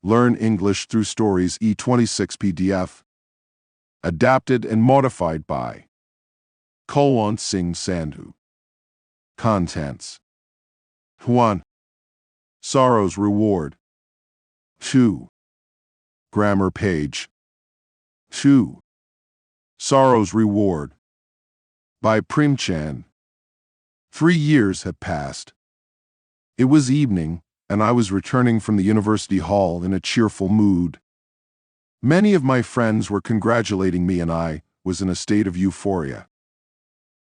Learn English through Stories E26 PDF. Adapted and modified by Kulwant Singh Sandhu. Contents: 1. Sorrow's Reward. 2. Grammar page. 2. Sorrow's Reward by Premchand. 3 years had passed. It was evening, and I was returning from the university hall in a cheerful mood. Many of my friends were congratulating me, and I was in a state of euphoria.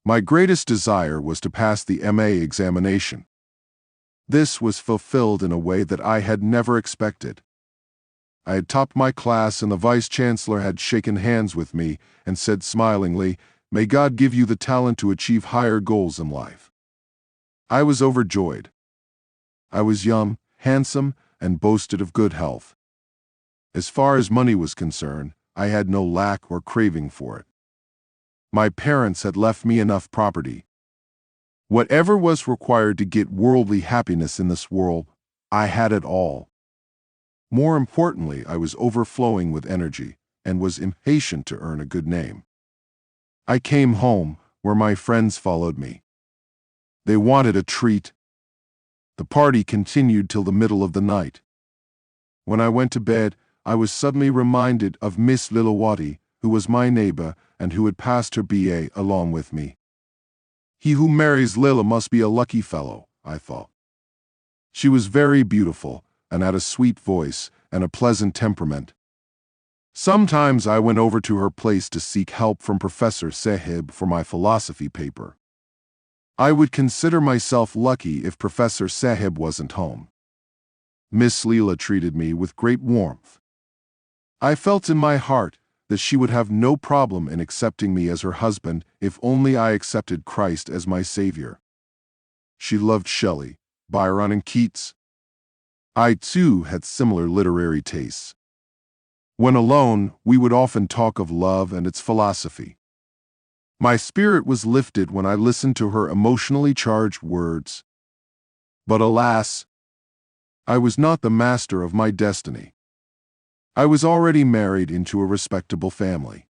My greatest desire was to pass the MA examination. This was fulfilled in a way that I had never expected. I had topped my class, and the vice-chancellor had shaken hands with me and said smilingly, "May God give you the talent to achieve higher goals in life." I was overjoyed. I was young, handsome, and boasted of good health. As far as money was concerned, I had no lack or craving for it. My parents had left me enough property. Whatever was required to get worldly happiness in this world, I had it all. More importantly, I was overflowing with energy and was impatient to earn a good name. I came home, where my friends followed me. They wanted a treat. The party continued till the middle of the night. When I went to bed, I was suddenly reminded of Miss Lilawati, who was my neighbor and who had passed her BA along with me. He who marries Lila must be a lucky fellow, I thought. She was very beautiful and had a sweet voice and a pleasant temperament. Sometimes I went over to her place to seek help from Professor Sahib for my philosophy paper. I would consider myself lucky if Professor Sahib wasn't home. Miss Leela treated me with great warmth. I felt in my heart that she would have no problem in accepting me as her husband if only I accepted Christ as my Savior. She loved Shelley, Byron, and Keats. I, too, had similar literary tastes. When alone, we would often talk of love and its philosophy. My spirit was lifted when I listened to her emotionally charged words. But alas, I was not the master of my destiny. I was already married into a respectable family.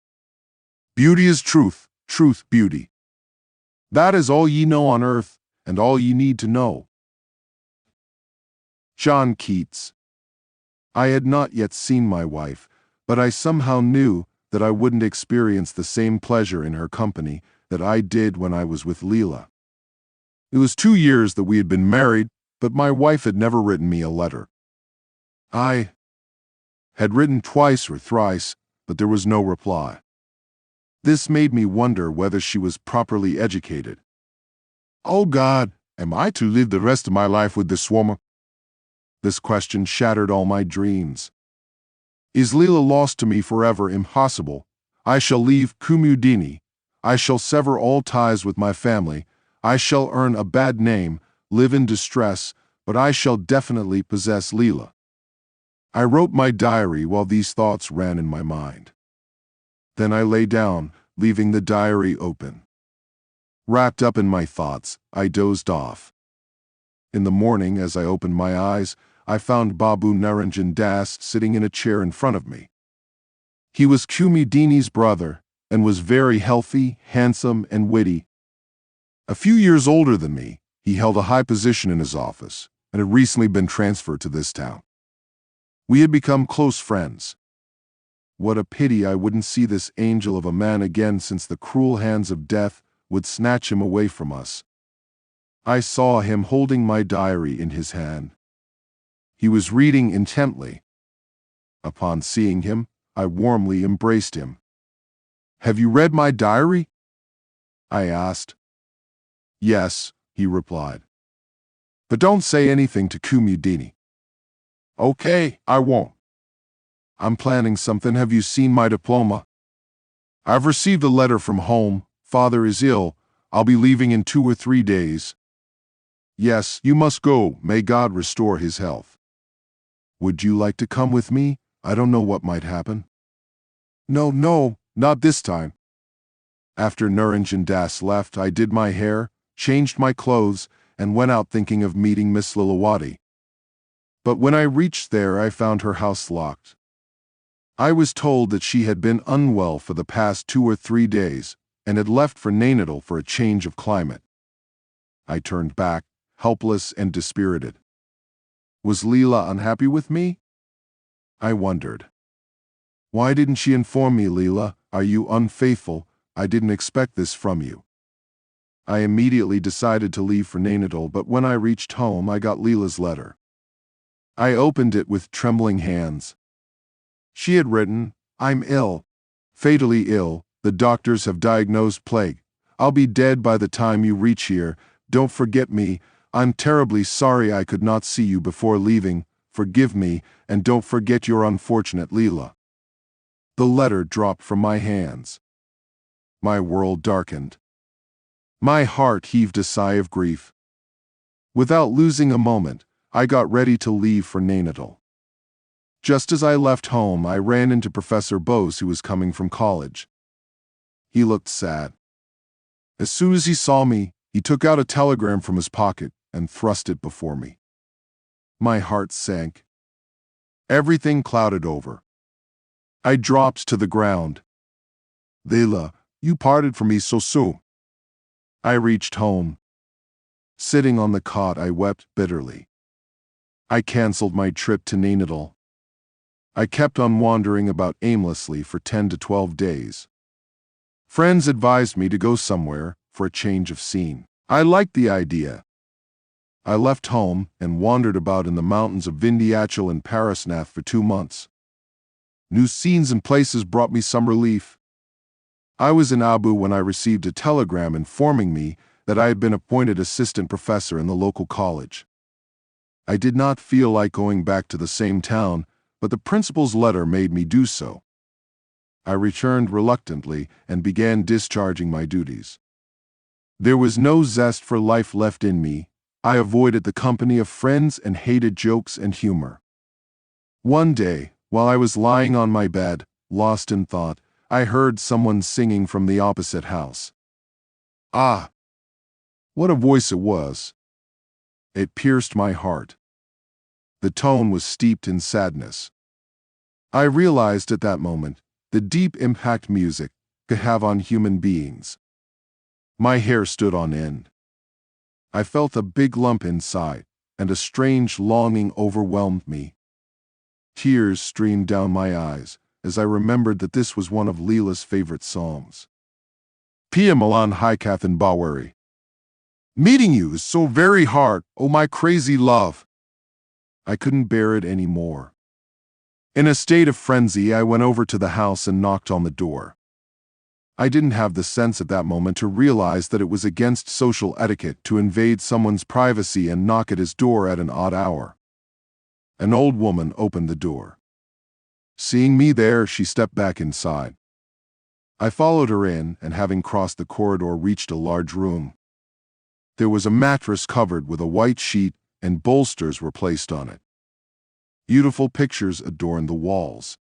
Beauty is truth, truth beauty. That is all ye know on earth, and all ye need to know. John Keats. I had not yet seen my wife, but I somehow knew that I wouldn't experience the same pleasure in her company that I did when I was with Leela. It was 2 years that we had been married, but my wife had never written me a letter. I had written twice or thrice, but there was no reply. This made me wonder whether she was properly educated. Oh God, am I to live the rest of my life with this woman? This question shattered all my dreams. Is Leela lost to me forever? Impossible. I shall leave Kumudini. I shall sever all ties with my family. I shall earn a bad name, live in distress, but I shall definitely possess Leela. I wrote my diary while these thoughts ran in my mind. Then I lay down, leaving the diary open. Wrapped up in my thoughts, I dozed off. In the morning, as I opened my eyes, I found Babu Naranjan Das sitting in a chair in front of me. He was Kumudini's brother and was very healthy, handsome, and witty. A few years older than me, he held a high position in his office and had recently been transferred to this town. We had become close friends. What a pity I wouldn't see this angel of a man again, since the cruel hands of death would snatch him away from us. I saw him holding my diary in his hand. He was reading intently. Upon seeing him, I warmly embraced him. "Have you read my diary?" I asked. "Yes," he replied. "But don't say anything to Kumudini." "Okay, I won't." "I'm planning something. Have you seen my diploma?" "I've received a letter from home. Father is ill. I'll be leaving in 2 or 3 days." "Yes, you must go. May God restore his health." "Would you like to come with me? I don't know what might happen." No, not this time." After Naranjan Das left, I did my hair, changed my clothes, and went out thinking of meeting Miss Lilawati. But when I reached there, I found her house locked. I was told that she had been unwell for the past 2 or 3 days and had left for Nainital for a change of climate. I turned back, helpless and dispirited. Was Leela unhappy with me? I wondered. Why didn't she inform me, Leela? Are you unfaithful? I didn't expect this from you. I immediately decided to leave for Nainital, but when I reached home, I got Leela's letter. I opened it with trembling hands. She had written, I'm ill, fatally ill. The doctors have diagnosed plague. I'll be dead by the time you reach here. Don't forget me. I'm terribly sorry I could not see you before leaving. Forgive me, and don't forget your unfortunate Leela. The letter dropped from my hands. My world darkened. My heart heaved a sigh of grief. Without losing a moment, I got ready to leave for Nainital. Just as I left home, I ran into Professor Bose, who was coming from college. He looked sad. As soon as he saw me, he took out a telegram from his pocket and thrust it before me. My heart sank. Everything clouded over. I dropped to the ground. Leela, you parted from me so soon. I reached home. Sitting on the cot, I wept bitterly. I canceled my trip to Nainital. I kept on wandering about aimlessly for 10 to 12 days. Friends advised me to go somewhere for a change of scene. I liked the idea. I left home and wandered about in the mountains of Vindhyachal and Parasnath for 2 months. New scenes and places brought me some relief. I was in Abu when I received a telegram informing me that I had been appointed assistant professor in the local college. I did not feel like going back to the same town, but the principal's letter made me do so. I returned reluctantly and began discharging my duties. There was no zest for life left in me. I avoided the company of friends and hated jokes and humor. One day, while I was lying on my bed, lost in thought, I heard someone singing from the opposite house. Ah! What a voice it was! It pierced my heart. The tone was steeped in sadness. I realized at that moment the deep impact music could have on human beings. My hair stood on end. I felt a big lump inside, and a strange longing overwhelmed me. Tears streamed down my eyes as I remembered that this was one of Leela's favorite songs. Pia Milan Haikathan Bawari. Meeting you is so very hard, oh my crazy love. I couldn't bear it anymore. In a state of frenzy, I went over to the house and knocked on the door. I didn't have the sense at that moment to realize that it was against social etiquette to invade someone's privacy and knock at his door at an odd hour. An old woman opened the door. Seeing me there, she stepped back inside. I followed her in, and having crossed the corridor, reached a large room. There was a mattress covered with a white sheet, and bolsters were placed on it. Beautiful pictures adorned the walls.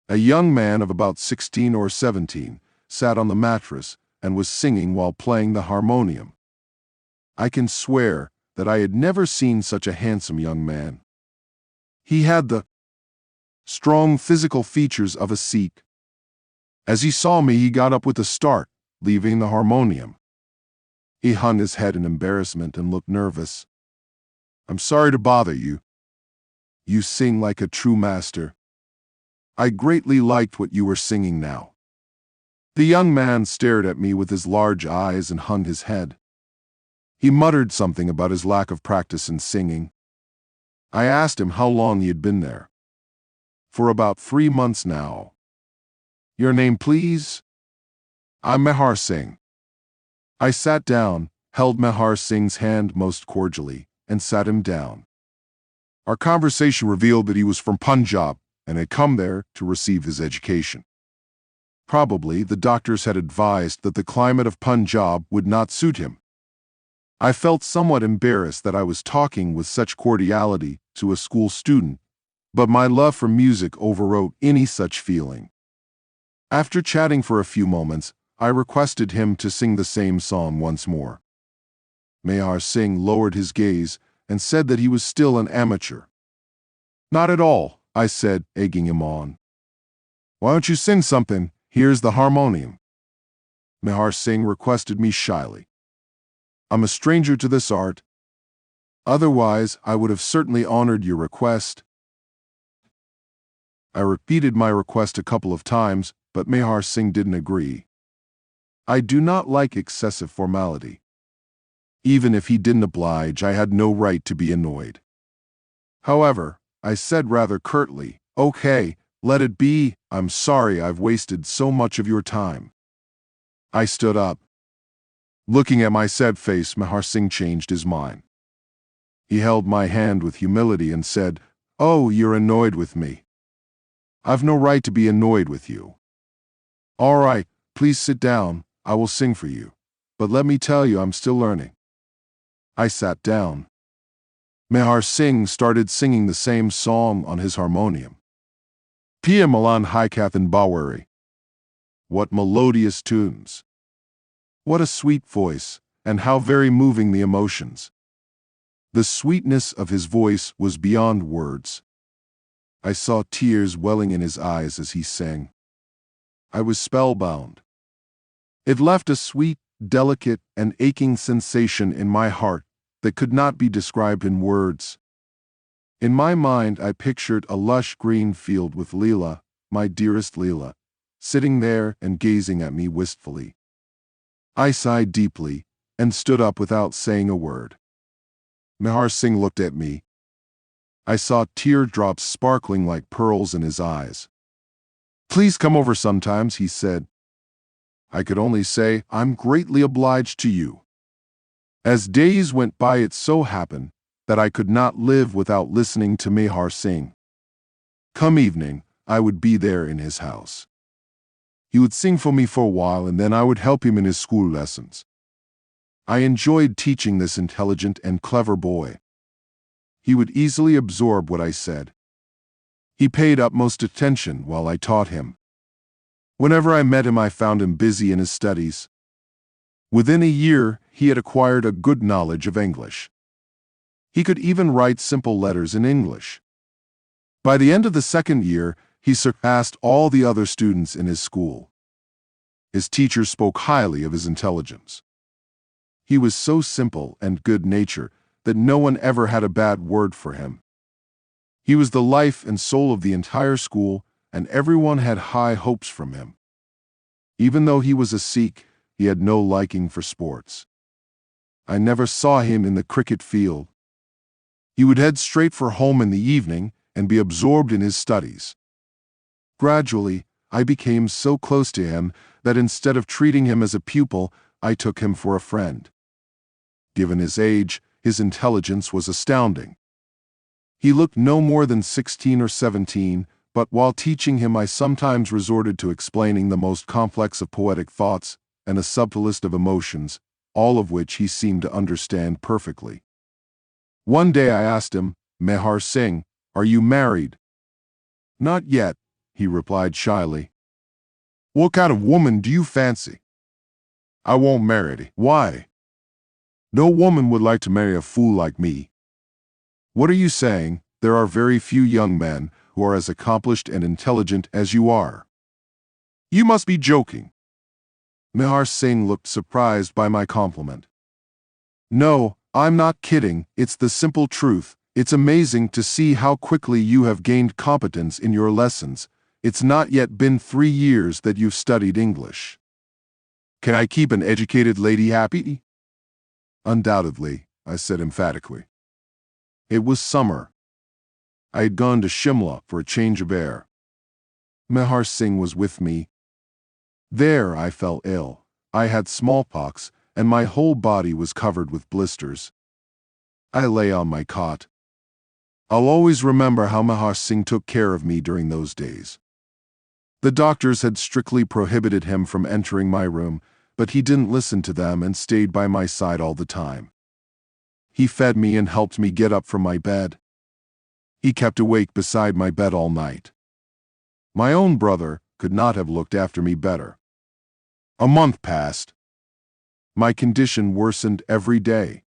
A young man of about 16 or 17 sat on the mattress and was singing while playing the harmonium. I can swear that I had never seen such a handsome young man. He had the strong physical features of a Sikh. As he saw me, he got up with a start, leaving the harmonium. He hung his head in embarrassment and looked nervous. I'm sorry to bother you. You sing like a true master. I greatly liked what you were singing now. The young man stared at me with his large eyes and hung his head. He muttered something about his lack of practice in singing. I asked him how long he had been there. For about 3 months now. Your name, please? I'm Mehar Singh. I sat down, held Mehar Singh's hand most cordially, and sat him down. Our conversation revealed that he was from Punjab and had come there to receive his education. Probably the doctors had advised that the climate of Punjab would not suit him. I felt somewhat embarrassed that I was talking with such cordiality to a school student, but my love for music overrode any such feeling. After chatting for a few moments, I requested him to sing the same song once more. Mehar Singh lowered his gaze and said that he was still an amateur. Not at all, I said, egging him on. Why don't you sing something? Here's the harmonium. Mehar Singh requested me shyly. I'm a stranger to this art. Otherwise, I would have certainly honored your request. I repeated my request a couple of times, but Mehar Singh didn't agree. I do not like excessive formality. Even if he didn't oblige, I had no right to be annoyed. However, I said rather curtly, "Okay, let it be. I'm sorry I've wasted so much of your time." I stood up. Looking at my sad face, Mehar Singh changed his mind. He held my hand with humility and said, "Oh, you're annoyed with me. I've no right to be annoyed with you. All right, please sit down. I will sing for you. But let me tell you, I'm still learning." I sat down. Mehar Singh started singing the same song on his harmonium. Pia Milan Haikathan Bawari. What melodious tunes. What a sweet voice, and how very moving the emotions. The sweetness of his voice was beyond words. I saw tears welling in his eyes as he sang. I was spellbound. It left a sweet, delicate, and aching sensation in my heart that could not be described in words. In my mind, I pictured a lush green field with Leela, my dearest Leela, sitting there and gazing at me wistfully. I sighed deeply and stood up without saying a word. Mehar Singh looked at me. I saw teardrops sparkling like pearls in his eyes. "Please come over sometimes," he said. I could only say, "I'm greatly obliged to you." As days went by, it so happened that I could not live without listening to Mehar Singh. Come evening, I would be there in his house. He would sing for me for a while, and then I would help him in his school lessons. I enjoyed teaching this intelligent and clever boy. He would easily absorb what I said. He paid utmost attention while I taught him. Whenever I met him, I found him busy in his studies. Within a year, he had acquired a good knowledge of English. He could even write simple letters in English. By the end of the second year, he surpassed all the other students in his school. His teachers spoke highly of his intelligence. He was so simple and good-natured that no one ever had a bad word for him. He was the life and soul of the entire school, and everyone had high hopes from him. Even though he was a Sikh, he had no liking for sports. I never saw him in the cricket field. He would head straight for home in the evening and be absorbed in his studies. Gradually, I became so close to him that instead of treating him as a pupil, I took him for a friend. Given his age, his intelligence was astounding. He looked no more than 16 or 17, but while teaching him, I sometimes resorted to explaining the most complex of poetic thoughts and the subtlest of emotions, all of which he seemed to understand perfectly. One day I asked him, "Mehar Singh, are you married?" "Not yet," he replied shyly. "What kind of woman do you fancy?" "I won't marry. Why?" "No woman would like to marry a fool like me." "What are you saying? There are very few young men who are as accomplished and intelligent as you are." "You must be joking." Mehar Singh looked surprised by my compliment. "No, I'm not kidding. It's the simple truth. It's amazing to see how quickly you have gained competence in your lessons. It's not yet been 3 years that you've studied English. Can I keep an educated lady happy?" "Undoubtedly," I said emphatically. It was summer. I had gone to Shimla for a change of air. Mehar Singh was with me. There I fell ill. I had smallpox, and my whole body was covered with blisters. I lay on my cot. I'll always remember how Mehar Singh took care of me during those days. The doctors had strictly prohibited him from entering my room, but he didn't listen to them and stayed by my side all the time. He fed me and helped me get up from my bed. He kept awake beside my bed all night. My own brother could not have looked after me better. A month passed. My condition worsened every day.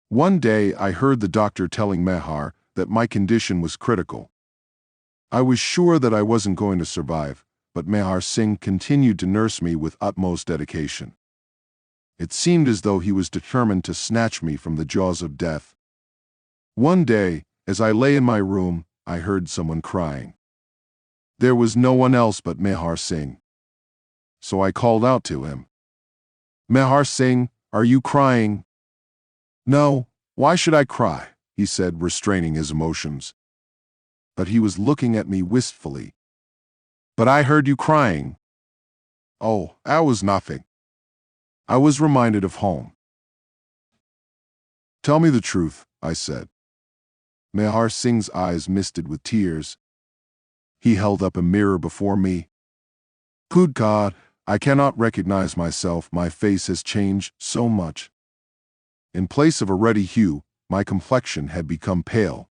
One day I heard the doctor telling Mehar that my condition was critical. I was sure that I wasn't going to survive, but Mehar Singh continued to nurse me with utmost dedication. It seemed as though he was determined to snatch me from the jaws of death. One day, as I lay in my room, I heard someone crying. There was no one else but Mehar Singh. So I called out to him. "Mehar Singh, are you crying?" "No, why should I cry?" he said, restraining his emotions. But he was looking at me wistfully. "But I heard you crying." "Oh, that was nothing." I was reminded of home. "Tell me the truth," I said. Mehar Singh's eyes misted with tears. He held up a mirror before me. "Good God, I cannot recognize myself. My face has changed so much." In place of a ruddy hue, my complexion had become pale.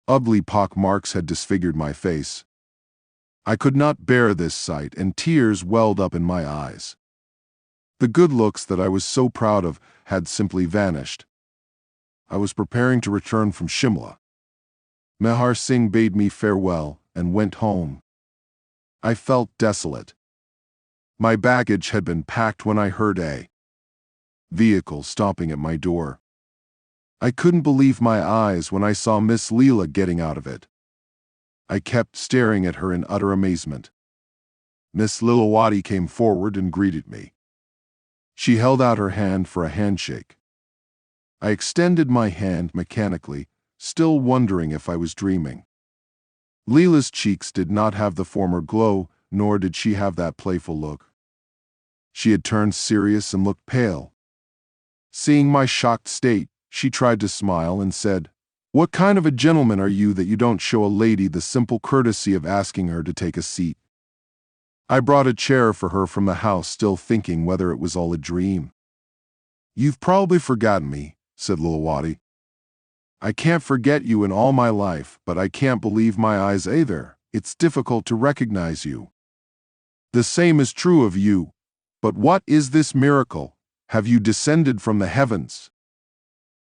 Ugly pock marks had disfigured my face. I could not bear this sight, and tears welled up in my eyes. The good looks that I was so proud of had simply vanished. I was preparing to return from Shimla. Mehar Singh bade me farewell and went home. I felt desolate. My baggage had been packed when I heard a vehicle stopping at my door. I couldn't believe my eyes when I saw Miss Leela getting out of it. I kept staring at her in utter amazement. Miss Lilawati came forward and greeted me. She held out her hand for a handshake. I extended my hand mechanically, still wondering if I was dreaming. Leela's cheeks did not have the former glow, nor did she have that playful look. She had turned serious and looked pale. Seeing my shocked state, she tried to smile and said, "What kind of a gentleman are you that you don't show a lady the simple courtesy of asking her to take a seat?" I brought a chair for her from the house, still thinking whether it was all a dream. "You've probably forgotten me," said Lilawati. "I can't forget you in all my life, but I can't believe my eyes either. It's difficult to recognize you." "The same is true of you. But what is this miracle? Have you descended from the heavens?"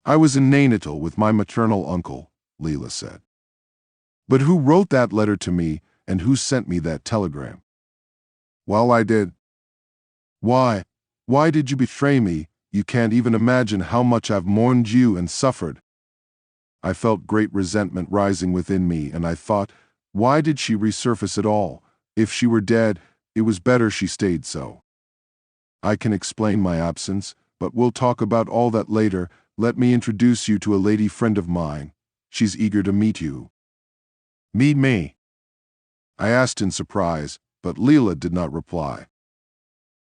"I was in Nainital with my maternal uncle," Leela said. "But who wrote that letter to me, and who sent me that telegram?" "Well, I did." Why did you betray me? You can't even imagine how much I've mourned you and suffered." I felt great resentment rising within me, and I thought, why did she resurface at all? If she were dead, it was better she stayed so. "I can explain my absence, but we'll talk about all that later. Let me introduce you to a lady friend of mine. She's eager to meet you." "Meet me?" I asked in surprise, but Leela did not reply.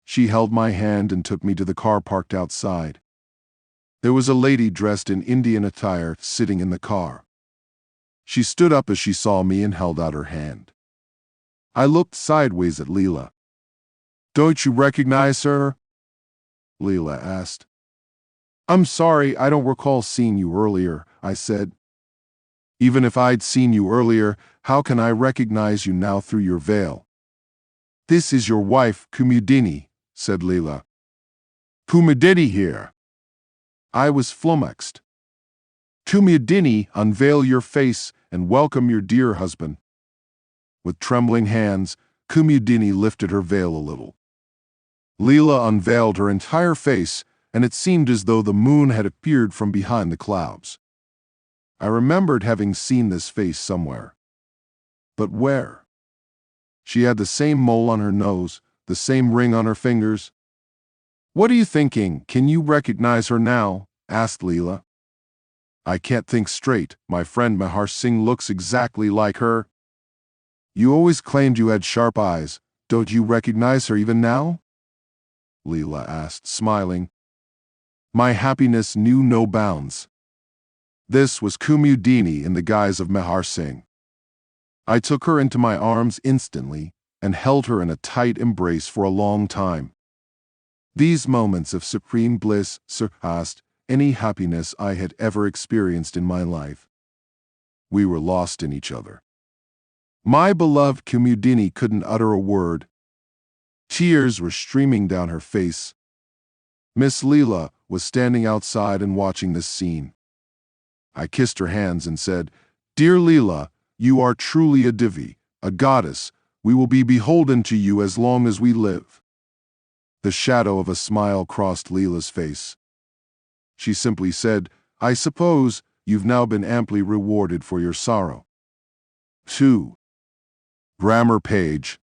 She held my hand and took me to the car parked outside. There was a lady dressed in Indian attire sitting in the car. She stood up as she saw me and held out her hand. I looked sideways at Leela. "Don't you recognize her?" Leela asked. "I'm sorry, I don't recall seeing you earlier," I said. "Even if I'd seen you earlier, how can I recognize you now through your veil?" "This is your wife, Kumudini," said Leela. "Kumudini here." I was flummoxed. "Kumudini, unveil your face and welcome your dear husband." With trembling hands, Kumudini lifted her veil a little. Leela unveiled her entire face, and it seemed as though the moon had appeared from behind the clouds. I remembered having seen this face somewhere. But where? She had the same mole on her nose, the same ring on her fingers. "What are you thinking? Can you recognize her now?" asked Leela. "I can't think straight. My friend Mehar Singh looks exactly like her." "You always claimed you had sharp eyes. Don't you recognize her even now?" Leela asked, smiling. My happiness knew no bounds. This was Kumudini in the guise of Mehar Singh. I took her into my arms instantly and held her in a tight embrace for a long time. These moments of supreme bliss surpassed any happiness I had ever experienced in my life. We were lost in each other. My beloved Kumudini couldn't utter a word. Tears were streaming down her face. Miss Leela was standing outside and watching this scene. I kissed her hands and said, "Dear Leela, you are truly a divi, a goddess. We will be beholden to you as long as we live." The shadow of a smile crossed Leela's face. She simply said, "I suppose you've now been amply rewarded for your sorrow." 2. Grammar page